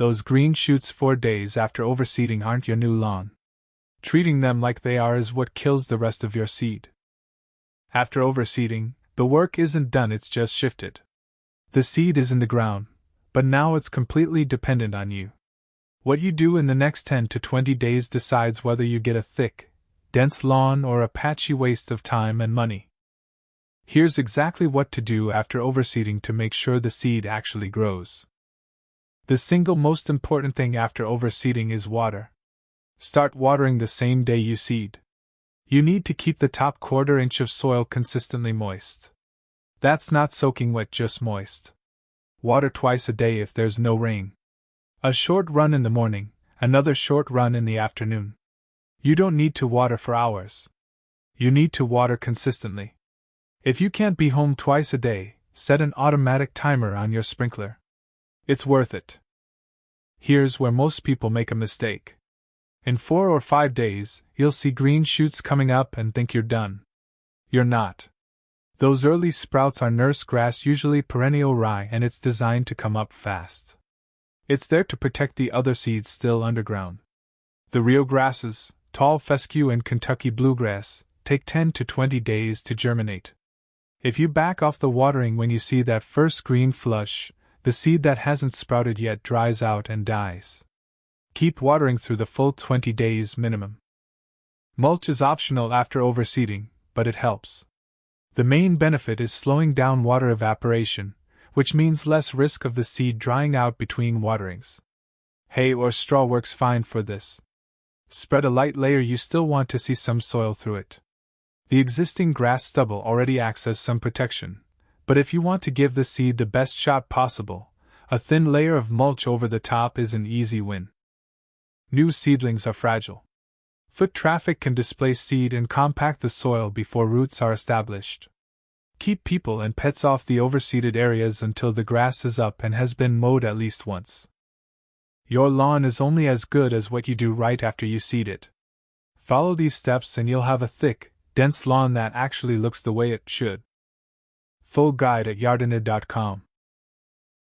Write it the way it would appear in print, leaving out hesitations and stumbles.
Those green shoots 4 days after overseeding aren't your new lawn. Treating them like they are is what kills the rest of your seed. After overseeding, the work isn't done, it's just shifted. The seed is in the ground, but now it's completely dependent on you. What you do in the next 10 to 20 days decides whether you get a thick, dense lawn or a patchy waste of time and money. Here's exactly what to do after overseeding to make sure the seed actually grows. The single most important thing after overseeding is water. Start watering the same day you seed. You need to keep the top 1/4 inch of soil consistently moist. That's not soaking wet, just moist. Water twice a day if there's no rain. A short run in the morning, another short run in the afternoon. You don't need to water for hours. You need to water consistently. If you can't be home twice a day, set an automatic timer on your sprinkler. It's worth it. Here's where most people make a mistake. In 4 or 5 days, you'll see green shoots coming up and think you're done. You're not. Those early sprouts are nurse grass, usually perennial rye, and it's designed to come up fast. It's there to protect the other seeds still underground. The real grasses, tall fescue and Kentucky bluegrass, take 10 to 20 days to germinate. If you back off the watering when you see that first green flush, the seed that hasn't sprouted yet dries out and dies. Keep watering through the full 20 days minimum. Mulch is optional after overseeding, but it helps. The main benefit is slowing down water evaporation, which means less risk of the seed drying out between waterings. Hay or straw works fine for this. Spread a light layer, you still want to see some soil through it. The existing grass stubble already acts as some protection, but if you want to give the seed the best shot possible, a thin layer of mulch over the top is an easy win. New seedlings are fragile. Foot traffic can displace seed and compact the soil before roots are established. Keep people and pets off the overseeded areas until the grass is up and has been mowed at least once. Your lawn is only as good as what you do right after you seed it. Follow these steps and you'll have a thick, dense lawn that actually looks the way it should. Full guide at Yardener.com.